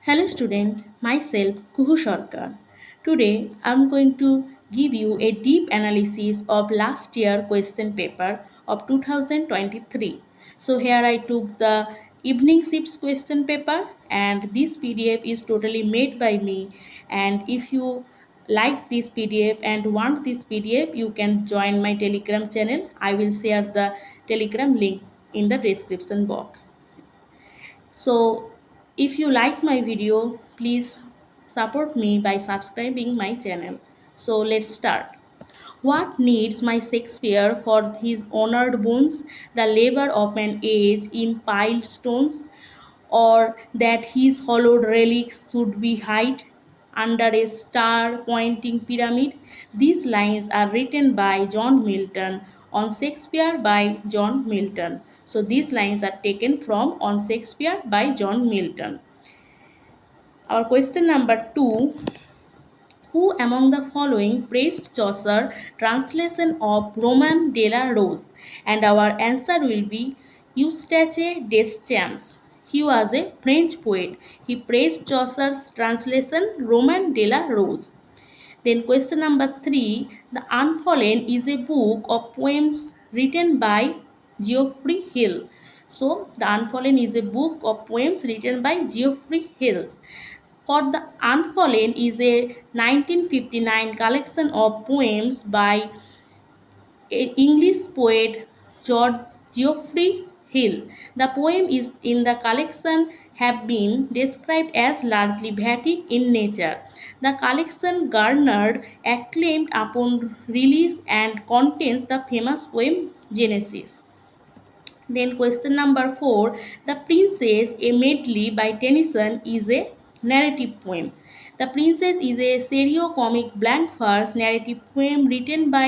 Hello student, myself Kuhu Sarkar. Today I am going to give you a deep analysis of last year question paper of 2023. So here I took the evening shifts question paper and this PDF is totally made by me, and if you like this PDF and want this PDF you can join my Telegram channel. I will share the Telegram link in the description box. So if you like my video, please support me by subscribing my channel. So let's start. What needs my Shakespeare for his honored bones, the labor of an age in piled stones, or that his hollowed relics should be hid under a star pointing pyramid? These lines are written by John Milton on Shakespeare by John Milton. So these lines are taken from On Shakespeare by John Milton. Our question number 2: who among the following praised Chaucer translation of Roman de la Rose? And our answer will be Eustache Deschamps. He was a French poet. He praised Chaucer's translation Roman de la Rose. Then question number 3: The Unfallen is a book of poems written by Geoffrey Hill. So The Unfallen is a book of poems written by Geoffrey Hill. For the Unfallen is a 1959 collection of poems by English poet George Geoffrey Hill. The poem is in the collection have been described as largely Vedic in nature. The collection garnered acclaim upon release and contains the famous poem Genesis. Then question number 4: The Princess, a medley by Tennyson, is a narrative poem. The Princess is a serio-comic blank verse narrative poem written by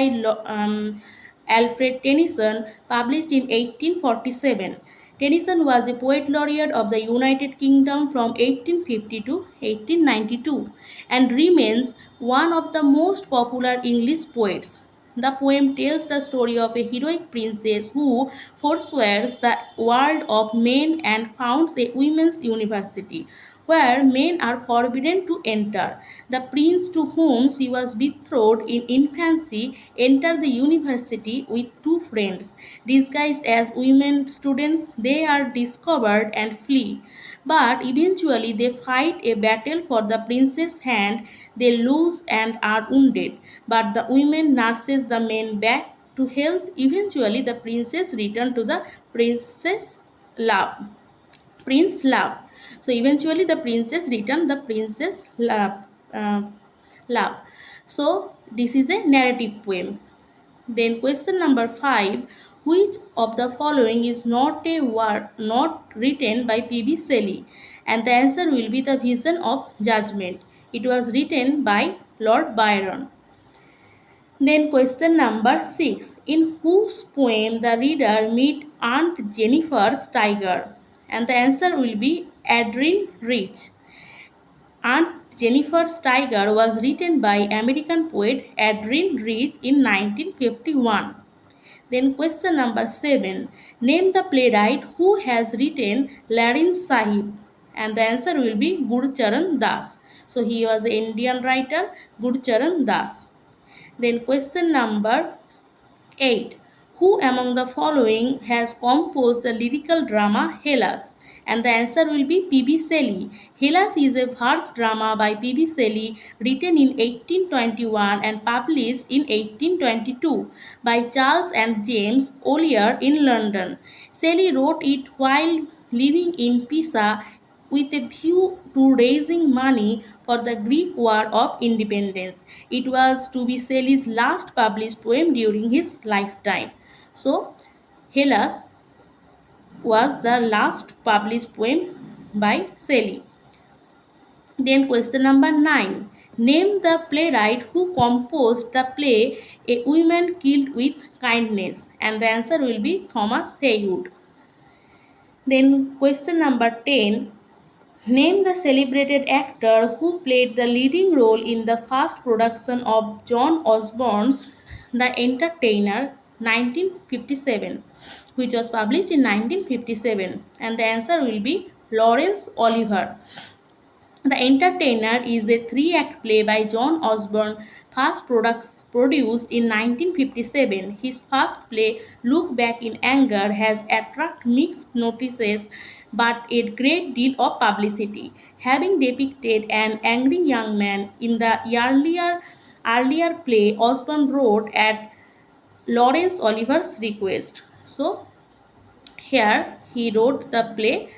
Alfred Tennyson, published in 1847. Tennyson was a poet laureate of the United Kingdom from 1850 to 1892 and remains one of the most popular English poets. The poem tells the story of a heroic princess who forswears the world of men and founds a women's university where men are forbidden to enter. The prince to whom she was betrothed in infancy entered the university with two friends. Disguised as women students, they are discovered and flee. But eventually they fight a battle for the prince's hand. They lose and are wounded. But the women nurses the men back to health. Eventually the princess returns to the princess love. Prince love. So eventually the princess returned the princess love. Love. So this is a narrative poem. Then question number 5: which of the following is not a word not written by P.B. Shelley? And the answer will be The Vision of Judgment. It was written by Lord Byron. Then question number 6: in whose poem the reader meet Aunt Jennifer's tiger? And the answer will be Adrian Rich. Aunt Jennifer's Tiger was written by American poet Adrian Rich in 1951. Then question number 7: name the playwright who has written Larin Sahib, and the answer will be Gurcharan Das. So he was an Indian writer, Gurcharan Das. Then question number 8: who among the following has composed the lyrical drama Hellas? And the answer will be P.B. Shelley. Hellas is a verse drama by P.B. Shelley written in 1821 and published in 1822 by Charles and James Ollier in London. Shelley wrote it while living in Pisa with a view to raising money for the Greek War of Independence. It was to be Shelley's last published poem during his lifetime. So, Hellas was the last published poem by Shelley. Then question number 9. Name the playwright who composed the play A Woman Killed with Kindness, and the answer will be Thomas Heywood. Then question number 10. Name the celebrated actor who played the leading role in the first production of John Osborne's The Entertainer 1957, which was published in 1957, and the answer will be Laurence Olivier. The Entertainer is a three-act play by John Osborne, produced in 1957. His first play, Look Back in Anger, has attracted mixed notices but a great deal of publicity, having depicted an angry young man in the earlier play Osborne wrote at Laurence Oliver's request. So, here he wrote the play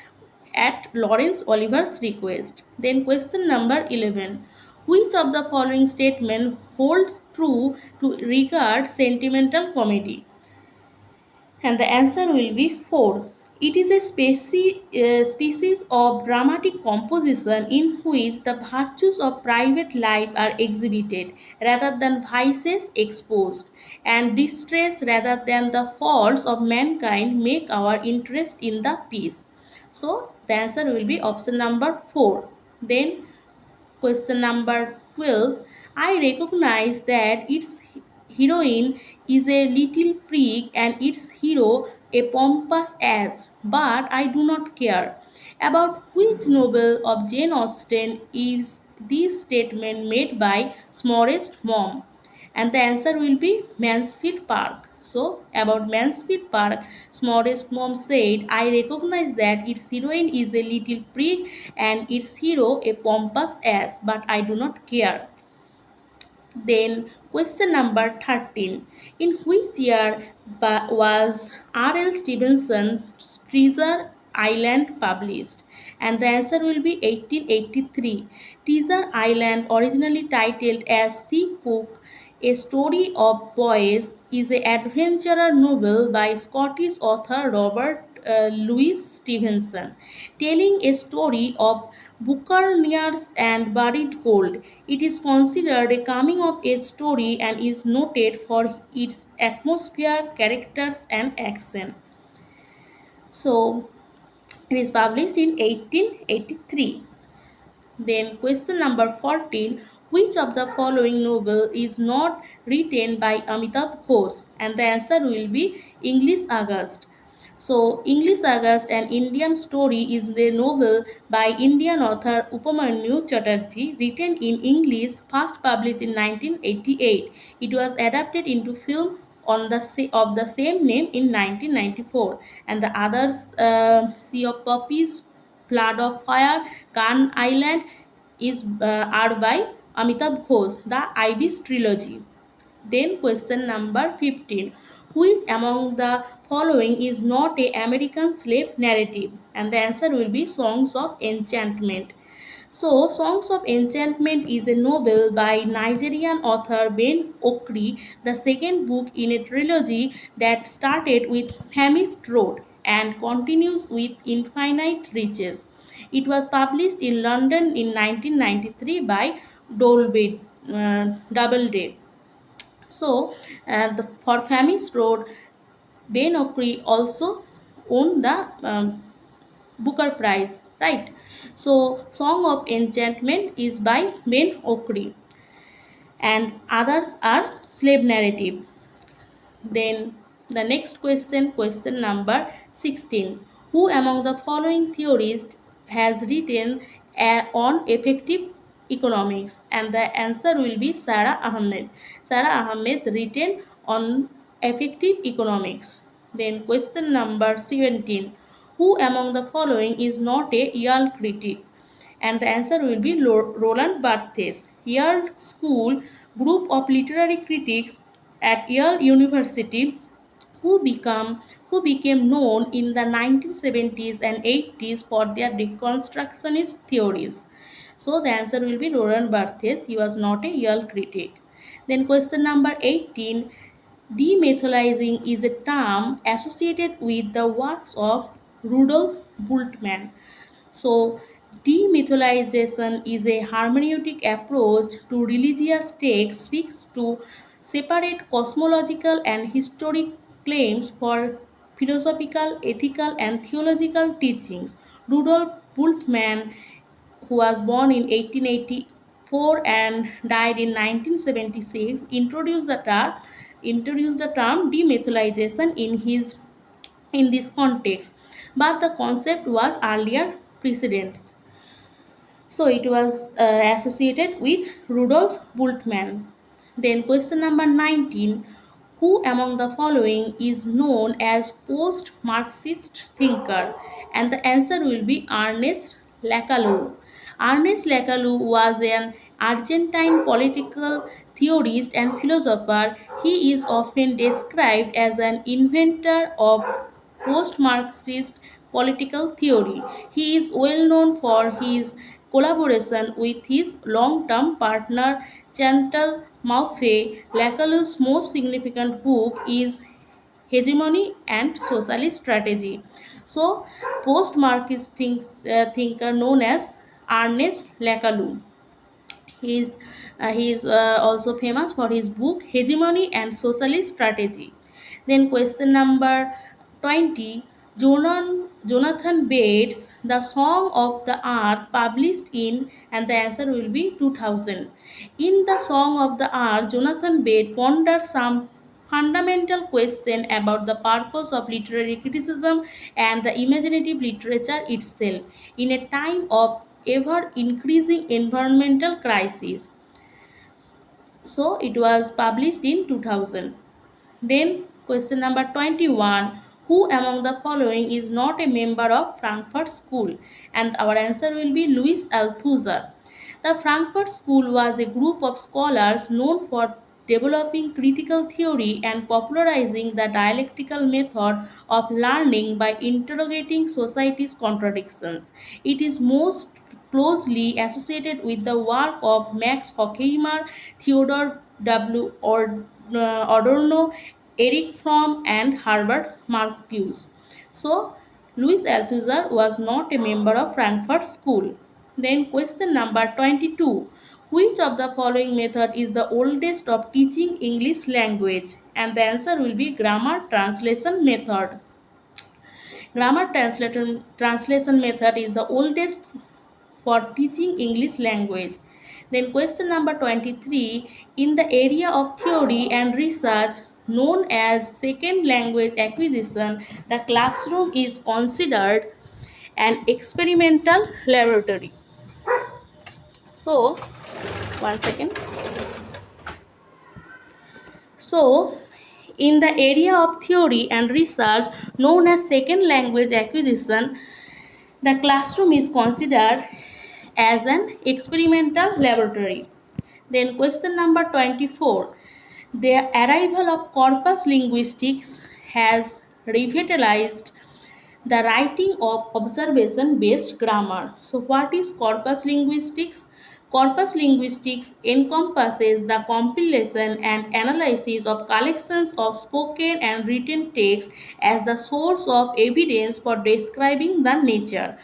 at Laurence Oliver's request. Then question number 11. Which of the following statement holds true to regard sentimental comedy? And the answer will be 4. It is a species of dramatic composition in which the virtues of private life are exhibited rather than vices exposed, and distress rather than the faults of mankind make our interest in the piece. So, the answer will be option number 4. Then, question number 12. I recognize that its heroine is a little prig and its hero a pompous ass, but I do not care. About which novel of Jane Austen is this statement made by Smallest Mom? And the answer will be Mansfield Park. So, about Mansfield Park, Smallest Mom said, I recognize that its heroine is a little prig and its hero a pompous ass, but I do not care. Then, question number 13. In which year was R.L. Stevenson's Treasure Island published? And the answer will be 1883. Treasure Island, originally titled as Sea Cook, A Story of Boys, is an adventure novel by Scottish author Robert Louis Stevenson, telling a story of buccaneers and buried gold. It is considered a coming of age story and is noted for its atmosphere, characters, and action. So, it is published in 1883. Then question number 14. Which of the following novel is not written by Amitabh Ghosh? And the answer will be English August. So, English August, an Indian story, is a novel by Indian author Upamanyu Chatterjee, written in English, first published in 1988. It was adapted into film of the same name in 1994. And the others, Sea of Puppies, Flood of Fire, Khan Island, are by Amitabh Ghosh, the Ibis trilogy. Then question number 15. Which among the following is not a American slave narrative? And the answer will be Songs of Enchantment. So, Songs of Enchantment is a novel by Nigerian author Ben Okri, the second book in a trilogy that started with Famished Road and continues with Infinite Riches. It was published in London in 1993 by Doubleday. So, for Famished Road, Ben Okri also won the Booker Prize, right? So, Song of Enchantment is by Ben Okri, and others are slave narrative. Then the next question, question number 16. Who among the following theorists has written on effective economics? And the answer will be Sarah Ahmed. Sarah Ahmed written on effective economics. Then question number 17. Who among the following is not a Yale critic? And the answer will be Roland Barthes. Yale School group of literary critics at Yale University who become who became known in the 1970s and 80s for their deconstructionist theories. So the answer will be Roland Barthes. He was not a Yale critic. Then question number 18. Demytholizing is a term associated with the works of Rudolf Bultmann. So, demytholization is a hermeneutic approach to religious texts seeks to separate cosmological and historic claims for philosophical, ethical, and theological teachings. Rudolf Bultmann, who was born in 1884 and died in 1976, introduced the term demytholization in this context, but the concept was earlier precedents. So it was associated with Rudolf Bultmann. Then question number 19. Who among the following is known as post-Marxist thinker? And the answer will be Ernest Lacalou. Ernest Lacalou was an Argentine political theorist and philosopher. He is often described as an inventor of post Marxist political theory. He is well known for his collaboration with his long term partner Chantal Mouffe. Lacalou's most significant book is Hegemony and Socialist Strategy. So, post Marxist thinker known as Ernest Lacalou. He is also famous for his book Hegemony and Socialist Strategy. Then question number 20. Jonathan Bates, The Song of the Earth, published in, and the answer will be 2000. In The Song of the Earth, Jonathan Bates ponders some fundamental question about the purpose of literary criticism and the imaginative literature itself in a time of ever increasing environmental crisis. So it was published in 2000. Then question number 21. Who among the following is not a member of Frankfurt School? And our answer will be Louis Althusser. The Frankfurt School was a group of scholars known for developing critical theory and popularizing the dialectical method of learning by interrogating society's contradictions. It is most closely associated with the work of Max Horkheimer, Theodore W. Adorno, Eric Fromm, and Herbert Marcuse. So, Louis Althusser was not a member of Frankfurt School. Then question number 22. Which of the following method is the oldest of teaching English language? And the answer will be grammar translation method. Grammar translation method is the oldest for teaching English language. Then question number 23. In the area of theory and research known as second language acquisition, the classroom is considered an experimental laboratory. So, one second. So, in the area of theory and research known as second language acquisition, the classroom is considered as an experimental laboratory. Then question number 24. The arrival of corpus linguistics has revitalized the writing of observation based grammar. So, what is corpus linguistics? Corpus linguistics encompasses the compilation and analysis of collections of spoken and written text as the source of evidence for describing the nature,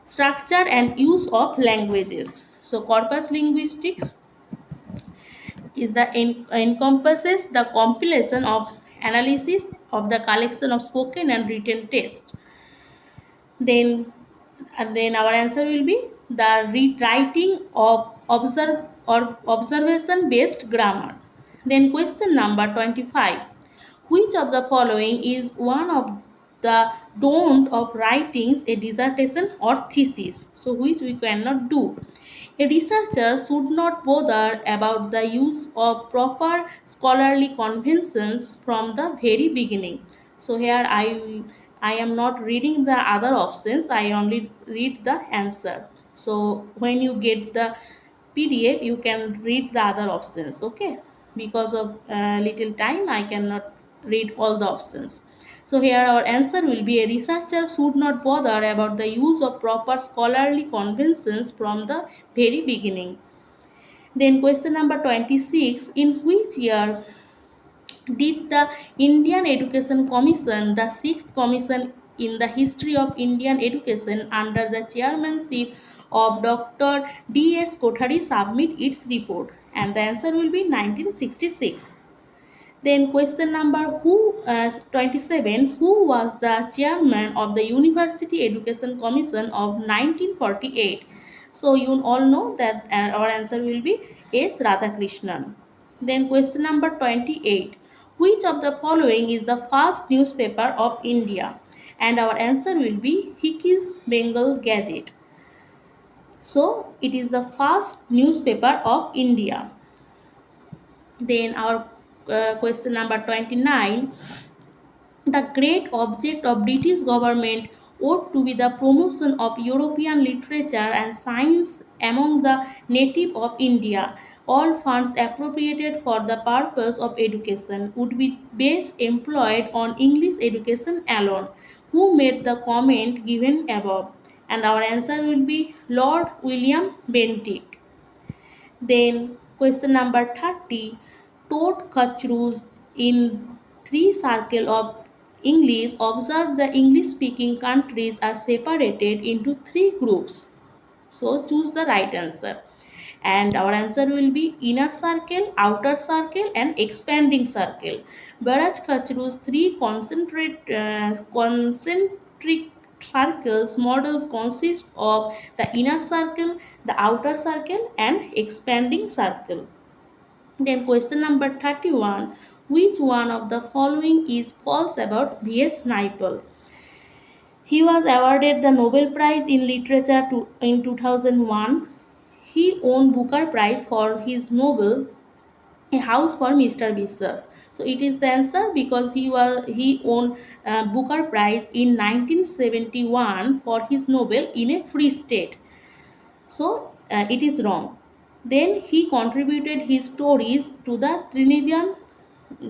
structure, and use of languages. So, corpus linguistics is the encompasses the compilation of analysis of the collection of spoken and written text. Then our answer will be the rewriting of observation based grammar. Then question number 25. Which of the following is one of the don't of writings a dissertation or thesis? So which we cannot do. A researcher should not bother about the use of proper scholarly conventions from the very beginning. So here I am not reading the other options, I only read the answer. So when you get the PDF, you can read the other options, okay? Because of little time, I cannot read all the options. So here our answer will be a researcher should not bother about the use of proper scholarly conventions from the very beginning. Then question number 26. In which year did the Indian Education Commission, the sixth commission in the history of Indian education under the chairmanship of Dr. D.S. Kothari, submit its report? And the answer will be 1966. Then question number 27. Who was the chairman of the University Education Commission of 1948? So you all know that our answer will be S. Radhakrishnan. Then question number 28. Which of the following is the first newspaper of India? And our answer will be Hickey's Bengal Gazette. So it is the first newspaper of India. Then our question number 29. The great object of British government ought to be the promotion of European literature and science among the native of India. All funds appropriated for the purpose of education would be best employed on English education alone. Who made the comment given above? And our answer will be Lord William Bentinck. Then question number 30. Toad Kachrus in three circle of English observe the English speaking countries are separated into three groups. So choose the right answer. And our answer will be inner circle, outer circle and expanding circle. Whereas Kachrus three concentric circles models consist of the inner circle, the outer circle and expanding circle. Then question number 31. Which one of the following is false about V.S. Naipaul? He was awarded the Nobel Prize in Literature in 2001. He won Booker Prize for his novel A House for Mr. Biswas. So it is the answer because he won Booker Prize in 1971 for his novel In a Free State. So it is wrong. Then he contributed his stories to the Trinidadian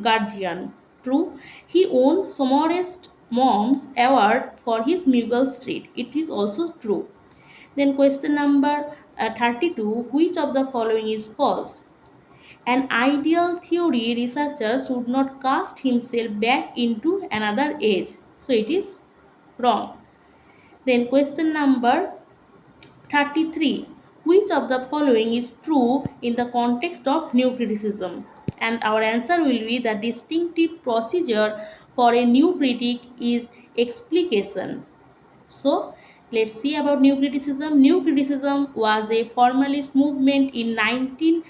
Guardian. True. He won Somorest Moms Award for his Mughal Street. It is also true. Then question number 32. Which of the following is false? An ideal theory researcher should not cast himself back into another age. So it is wrong. Then question number 33. Which of the following is true in the context of new criticism? And our answer will be the distinctive procedure for a new critic is explication. So let's see about new criticism. New criticism was a formalist movement in 19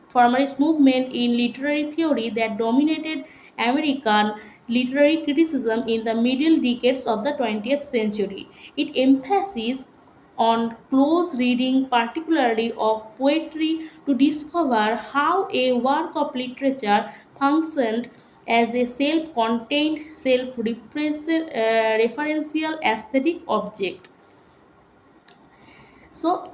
formalist movement in literary theory that dominated American literary criticism in the middle decades of the 20th century. It emphasizes on close reading, particularly of poetry, to discover how a work of literature functioned as a self-contained, self-referential aesthetic object. So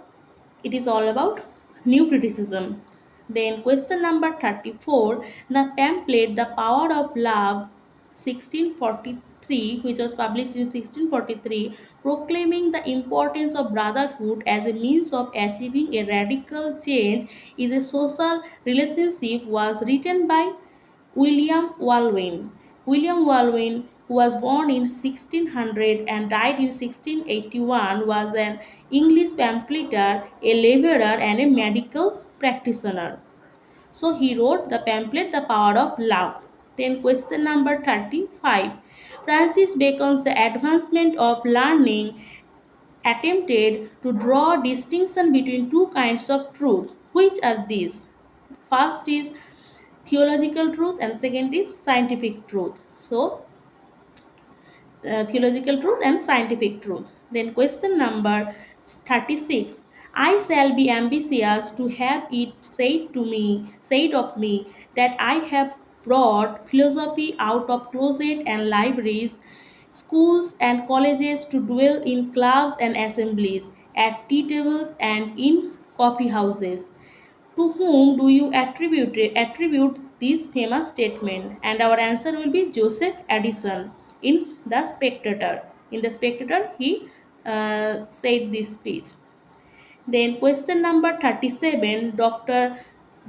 it is all about new criticism. Then question number 34. The pamphlet The Power of Love 1643, which was published in 1643, proclaiming the importance of brotherhood as a means of achieving a radical change is a social relationship, was written by William Walwyn. William Walwyn, who was born in 1600 and died in 1681, was an English pamphleteer, a labourer, and a medical practitioner. So he wrote the pamphlet The Power of Love. Then question number 35. Francis Bacon's The Advancement of Learning attempted to draw distinction between two kinds of truth. Which are these? First is theological truth and second is scientific truth. So theological truth and scientific truth. Then question number 36. I shall be ambitious to have it said of me that I have brought philosophy out of closet and libraries, schools and colleges to dwell in clubs and assemblies, at tea tables and in coffee houses. To whom do you attribute this famous statement? And our answer will be Joseph Addison in The Spectator. In The Spectator, he said this speech. Then question number 37. Dr.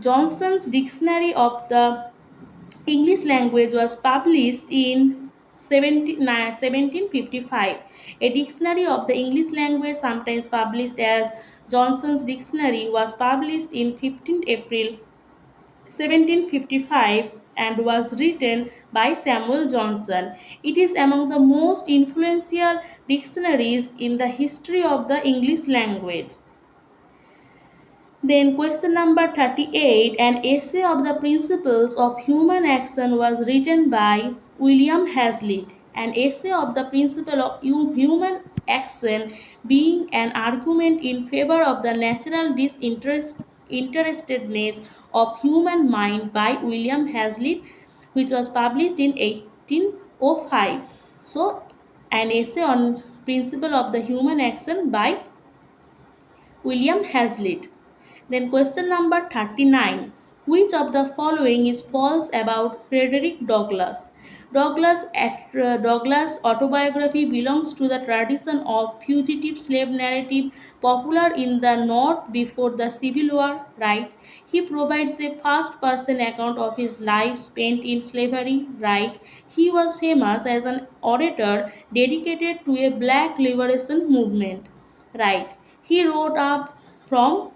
Johnson's Dictionary of the English Language was published in 1755. A dictionary of the English language, sometimes published as Johnson's Dictionary, was published in 15th April 1755 and was written by Samuel Johnson. It is among the most influential dictionaries in the history of the English language. Then question number 38. An essay of the principles of human action was written by William Hazlitt. An essay of the principle of human action being an argument in favor of the natural disinterestedness of human mind by William Hazlitt, which was published in 1805. So, an essay on principle of the human action by William Hazlitt. Then question number 39. Which of the following is false about Frederick Douglass? Douglass' autobiography belongs to the tradition of fugitive slave narrative popular in the North before the Civil War, right? He provides a first-person account of his life spent in slavery, right? He was famous as an orator dedicated to a black liberation movement, right? He wrote up from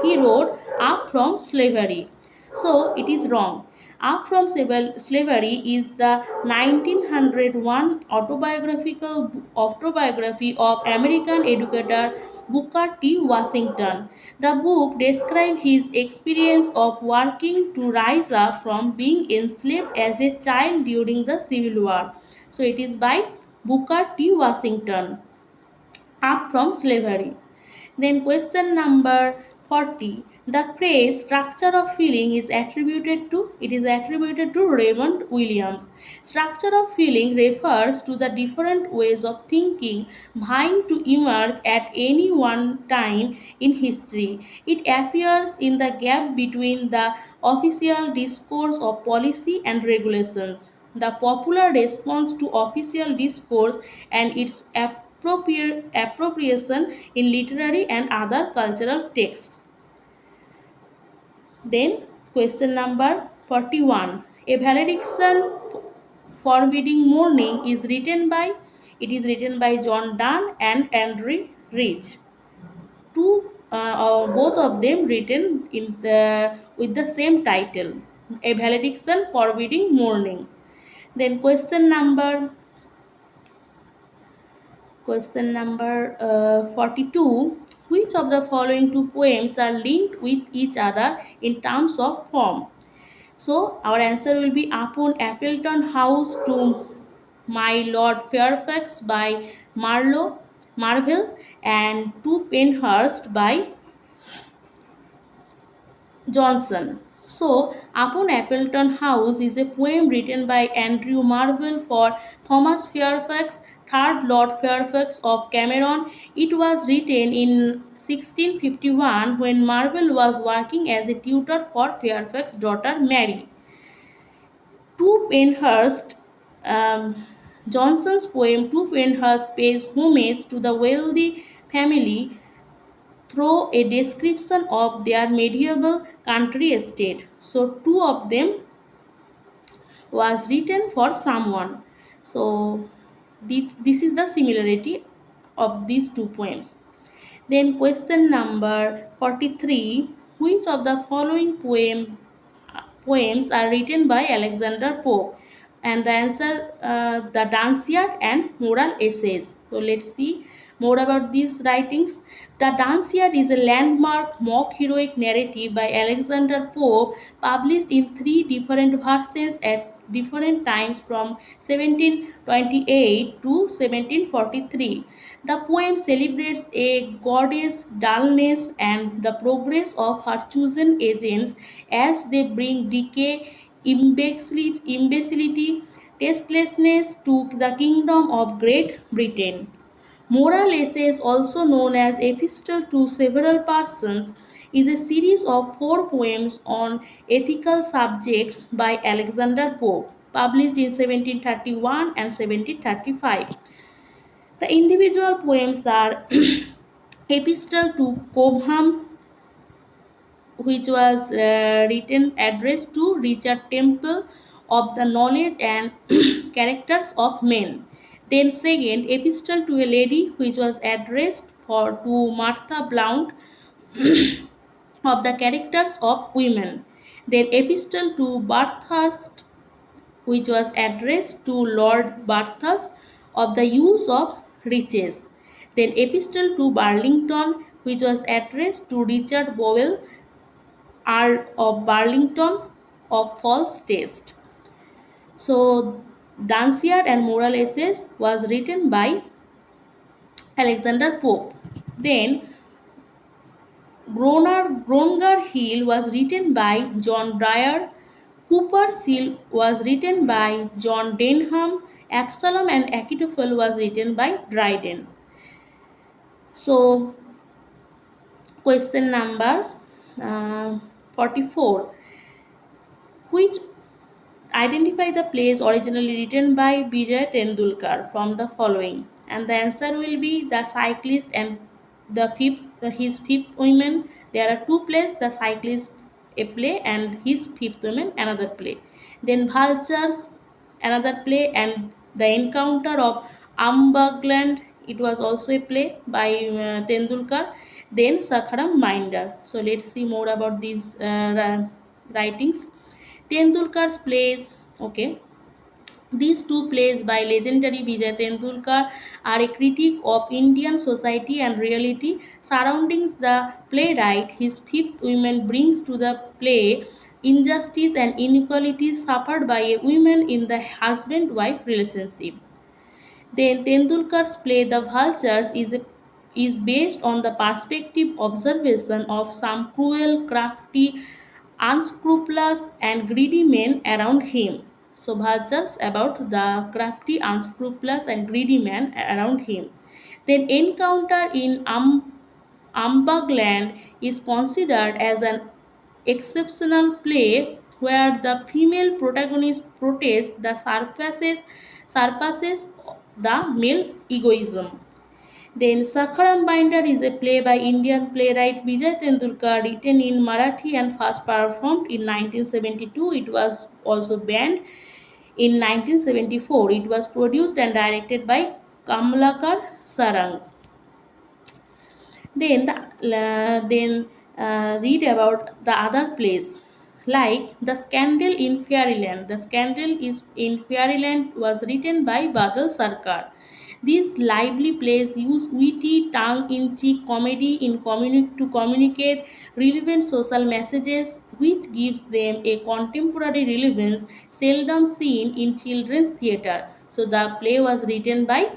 he wrote up from slavery. So it is wrong. Up from slavery is the 1901 autobiography of American educator Booker T. Washington. The book describes his experience of working to rise up from being enslaved as a child during the Civil War. So it is by Booker T. Washington. Up from slavery. Then question number 40. The phrase structure of feeling is attributed to Raymond Williams. Structure of feeling refers to the different ways of thinking vying to emerge at any one time in history. It appears in the gap between the official discourse of policy and regulations, the popular response to official discourse, and its appropriation in literary and other cultural texts. Then question number 41. A valediction forbidding mourning is written by John Donne and Andrew Rich. Both of them written with the same title, A Valediction Forbidding Mourning. Then question number 42. Which of the following two poems are linked with each other in terms of form? So our answer will be Upon Appleton House to My Lord Fairfax by Marvell, and To Penhurst by Johnson. So, Upon Appleton House is a poem written by Andrew Marvell for Thomas Fairfax, 3rd Lord Fairfax of Cameron. It was written in 1651 when Marvell was working as a tutor for Fairfax's daughter Mary. To Penhurst, Johnson's poem To Penhurst pays homage to the wealthy family through a description of their medieval country estate. So two of them was written for someone. So this is the similarity of these two poems. Then question number 43. Which of the following poems are written by Alexander Pope? And the answer, the Danciad and Moral Essays. So let's see more about these writings. The Danciad is a landmark mock heroic narrative by Alexander Pope, published in three different versions at different times from 1728 to 1743. The poem celebrates a goddess' dullness and the progress of her chosen agents as they bring decay, imbecility, tastelessness to the kingdom of Great Britain. Moral Essays, also known as Epistle to Several Persons, is a series of 4 poems on ethical subjects by Alexander Pope, published in 1731 and 1735. The individual poems are Epistle to Cobham, which was written addressed to Richard Temple of the knowledge and characters of men. Then second, Epistle to a Lady, which was addressed to Martha Blount of the characters of women. Then Epistle to Bathurst, which was addressed to Lord Bathurst of the use of riches. Then Epistle to Burlington, which was addressed to Richard Bowell, Earl of Burlington of false taste. So, Danciad and Moral Essays was written by Alexander Pope. Then Gronger Hill was written by John Dyer. Cooper's Hill was written by John Denham. Absalom and Achitophel was written by Dryden. So, question number uh, 44. Which identify the plays originally written by Vijay Tendulkar from the following, and the answer will be The Cyclist and his fifth woman. There are two plays: The Cyclist, a play, and his fifth woman, another play. Then Vultures, another play, and The Encounter of Ambagland. It was also a play by Tendulkar. Then Sakharam Minder. So let's see more about these writings. Tendulkar's plays, okay. These two plays by legendary Vijay Tendulkar are a critique of Indian society and reality surrounding the playwright. His fifth woman brings to the play injustice and inequalities suffered by a woman in the husband-wife relationship. Then Tendulkar's play The Vultures is based on the perspective observation of some cruel, crafty, unscrupulous, and greedy men around him. So Vultures about the crafty, unscrupulous, and greedy man around him. Then Encounter in Ambagland is considered as an exceptional play where the female protagonist protests the surpasses the male egoism. Then Sakharam Binder is a play by Indian playwright Vijay Tendulkar written in Marathi and first performed in 1972. It was also banned in 1974. It was produced and directed by Kamlakar Sarang. Then read about the other plays like The Scandal in Fairyland. The Scandal is in Fairyland was written by Badal Sarkar. These lively plays use witty, tongue-in-cheek comedy to communicate relevant social messages, which gives them a contemporary relevance seldom seen in children's theatre. So the play was written by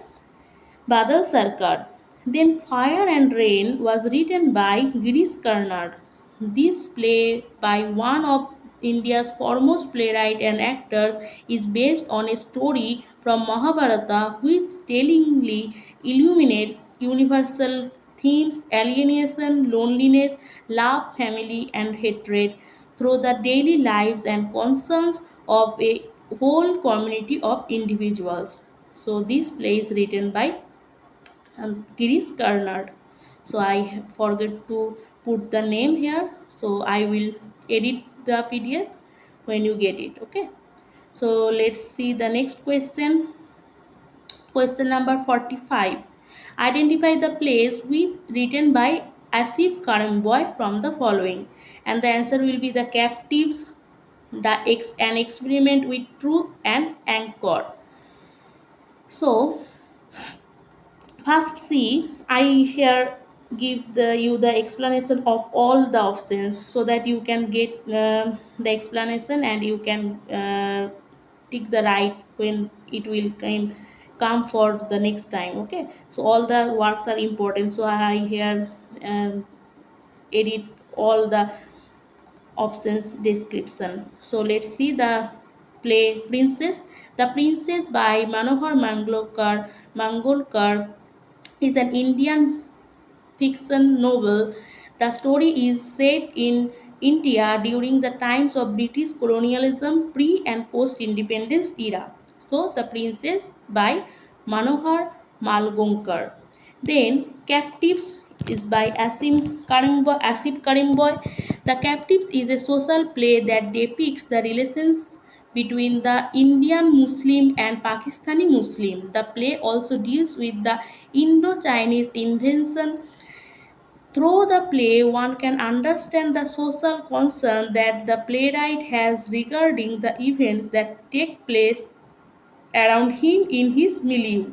Badal Sarkar. Then Fire and Rain was written by Girish Karnad. This play by one of India's foremost playwright and actors is based on a story from Mahabharata which tellingly illuminates universal themes: alienation, loneliness, love, family, and hatred through the daily lives and concerns of a whole community of individuals. So this play is written by Girish Karnad. So I forget to put the name here. So I will edit the PDF when you get it. Okay. So let's see the next question. Question number 45. Identify the plays written by Asif Karimboy from the following. And the answer will be The Captives, An Experiment with Truth, and Anchor. So first, see, I here give you the explanation of all the options so that you can get the explanation and you can tick the right when it will come for the next time. Okay, so all the works are important. So I here edit all the options description. So let's see the play Princess. The Princess by Manohar Mangolkar is an Indian fiction novel. The story is set in India during the times of British colonialism, pre and post independence era. So, The Princess by Manohar Malgonkar. Then, Captives is by Asif Karimboy. The Captives is a social play that depicts the relations between the Indian Muslim and Pakistani Muslim. The play also deals with the Indo-Chinese invasion. Through the play, one can understand the social concern that the playwright has regarding the events that take place around him in his milieu.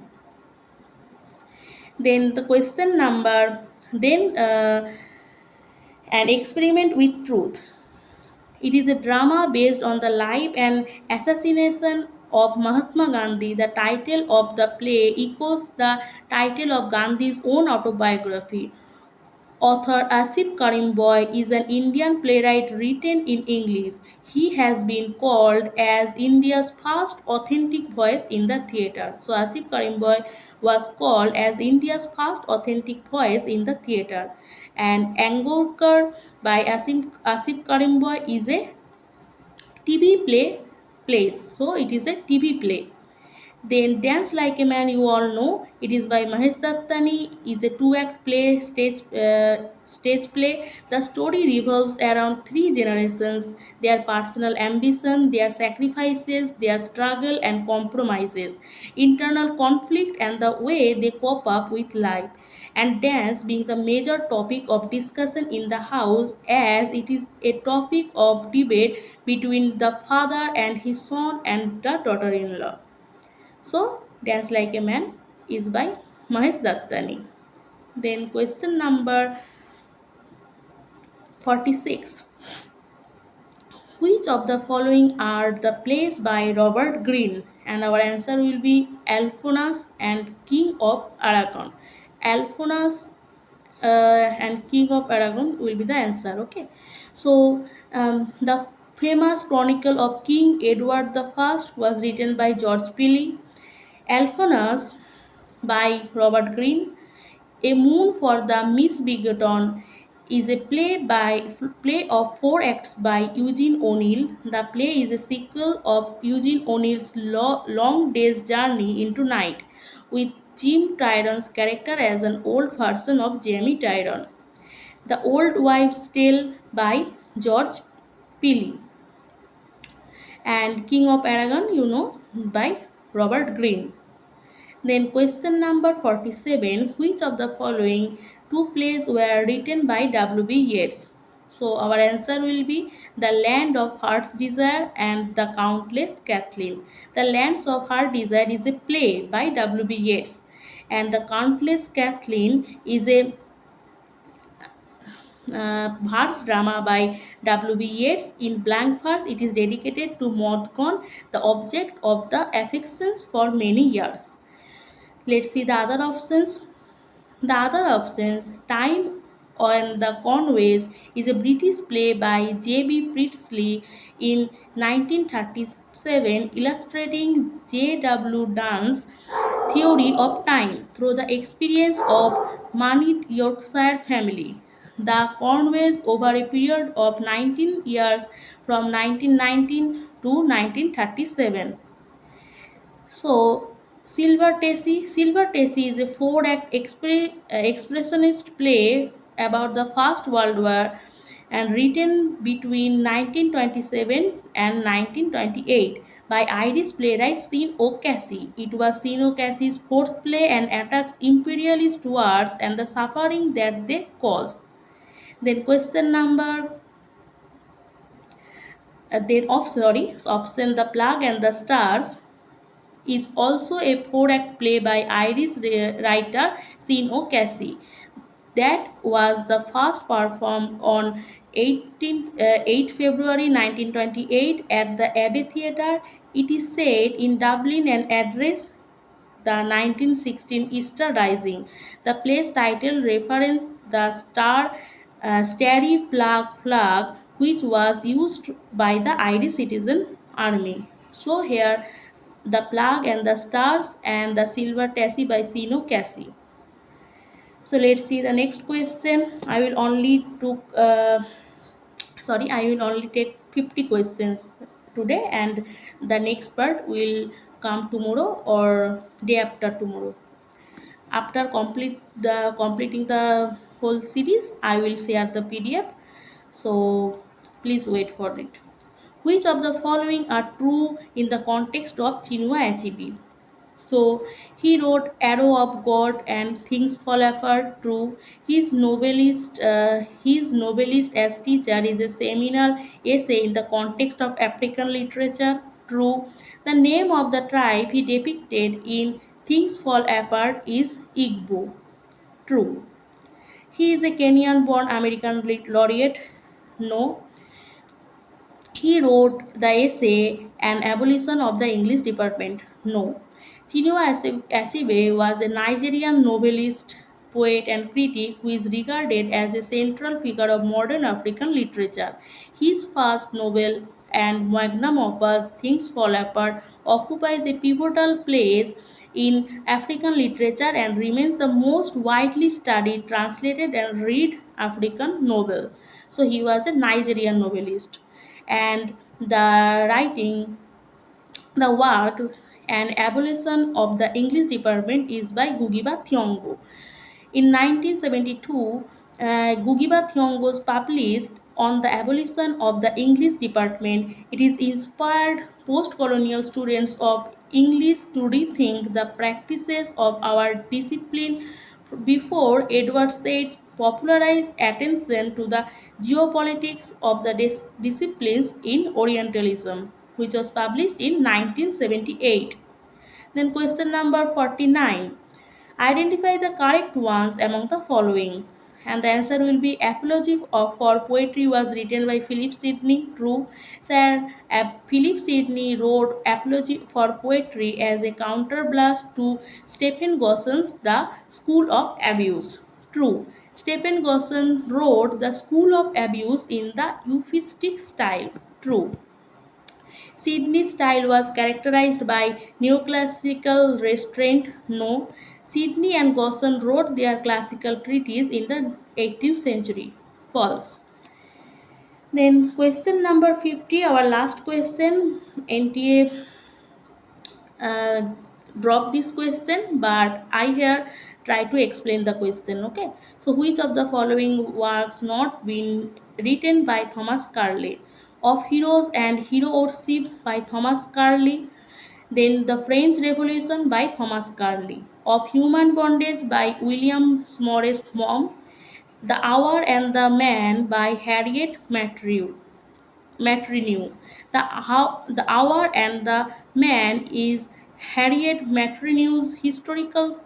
Then the question number, then An Experiment with Truth. It is a drama based on the life and assassination of Mahatma Gandhi, the title of the play echoes the title of Gandhi's own autobiography. Author Asif Karimboy is an Indian playwright written in English. He has been called as India's first authentic voice in the theatre. So Asif Karimboy was called as India's first authentic voice in the theatre. And Angkor by Asif Karimboy is a TV plays. So it is a TV play. Then Dance Like a Man, you all know, it is by Mahesh Dattani, is a two-act play, stage play. The story revolves around three generations, their personal ambition, their sacrifices, their struggle and compromises, internal conflict and the way they cope up with life. And dance being the major topic of discussion in the house, as it is a topic of debate between the father and his son and the daughter-in-law. So, Dance Like a Man is by Mahesh Dattani. Then question number 46. Which of the following are the plays by Robert Greene? And our answer will be Alphonsus and King of Aragon. Alphonsus and King of Aragon will be the answer. Okay. So, the famous Chronicle of King Edward the First was written by George Pili. Alphonsus by Robert Greene. A Moon for the Misbegotten is a play of four acts by Eugene O'Neill. The play is a sequel of Eugene O'Neill's Long Day's Journey into Night, with Jim Tyron's character as an old version of Jamie Tyron. The Old Wives' Tale by George Pili, and King of Aragon, you know, by Robert Greene. Then question number 47. Which of the following two plays were written by W.B. Yeats? So our answer will be The Land of Heart's Desire and The Countless Kathleen. The Lands of Heart Desire is a play by W.B. Yeats, and The Countless Kathleen is a verse drama by W.B. Yeats. In blank verse, it is dedicated to Modcon, the object of the affections for many years. Let's see the other options. The other options, Time on the Conways, is a British play by J.B. Priestley in 1937, illustrating J.W. Dunn's theory of time through the experience of moneyed Yorkshire family. The Conways, over a period of 19 years from 1919 to 1937. So, Silver Tessie is a four-act expressionist play about the First World War and written between 1927 and 1928 by Irish playwright Sean O'Casey. It was Sean O'Casey's fourth play and attacks imperialist wars and the suffering that they cause. Then question number option The Plug and the Stars is also a four-act play by Irish writer Sean O'Casey that was the first performed on 8 February 1928 at the Abbey Theatre. It is set in Dublin and addressed the 1916 Easter Rising. The play's title references the Starry flag which was used by the Irish Citizen Army. So here The Plug and the Stars and The Silver Tessie by Sino Cassie. So let's see the next question. I will only take 50 questions today, and the next part will come tomorrow or day after tomorrow. After completing the whole series, I will share the PDF. So please wait for it. Which of the following are true in the context of Chinua Achebe? So he wrote Arrow of God and Things Fall Apart. True. His novelist as teacher is a seminal essay in the context of African literature. True. The name of the tribe he depicted in Things Fall Apart is Igbo. True. He is a Kenyan-born American laureate. No. He wrote the essay and abolition of the English department? No. Chinua Achebe was a Nigerian novelist, poet, and critic who is regarded as a central figure of modern African literature. His first novel and magnum opus, Things Fall Apart, occupies a pivotal place in African literature and remains the most widely studied, translated, and read African novel. So he was a Nigerian novelist, and the work and abolition of the English department is by Gugiba Thiong'o. In 1972, Gugiba Thiong'o published on the abolition of the English department. It is inspired post-colonial students of English to rethink the practices of our discipline. Before Edward Said's popularized attention to the geopolitics of the disciplines in Orientalism, which was published in 1978. Then question number 49. Identify the correct ones among the following. And the answer will be Apology for Poetry was written by Philip Sidney. True. Sir, Philip Sidney wrote Apology for Poetry as a counterblast to Stephen Gosson's The School of Abuse. True. Stephen Gosson wrote The School of Abuse in the euphemistic style. True. Sydney's style was characterized by neoclassical restraint. No. Sydney and Gosson wrote their classical treatise in the 18th century. False. Then question number 50, our last question. NTA uh, drop this question, but I here try to explain the question. Okay, so which of the following works not been written by Thomas Carlyle? Of Heroes and Hero Worship by Thomas Carlyle. Then The French Revolution by Thomas Carlyle. Of Human Bondage by William Morris Mom. The Hour and the Man by Harriet Matrineau. The Hour and the Man is Harriet Matrineau's historical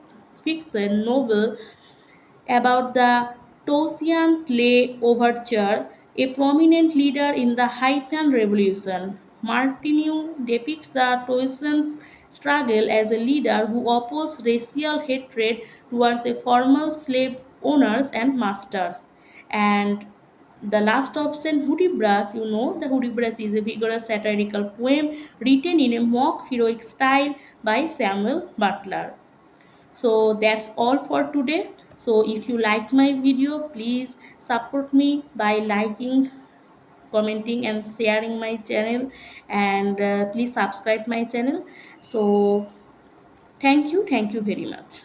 fiction novel about the Toussaint Clay Overture, a prominent leader in the Haitian Revolution. Martineau depicts the Toussaint's struggle as a leader who opposed racial hatred towards a former slave owners and masters. And the last option, Hudibras, the Hudibras is a vigorous satirical poem written in a mock heroic style by Samuel Butler. So that's all for today. So if you like my video, please support me by liking, commenting, and sharing my channel, and please subscribe my channel. So thank you very much.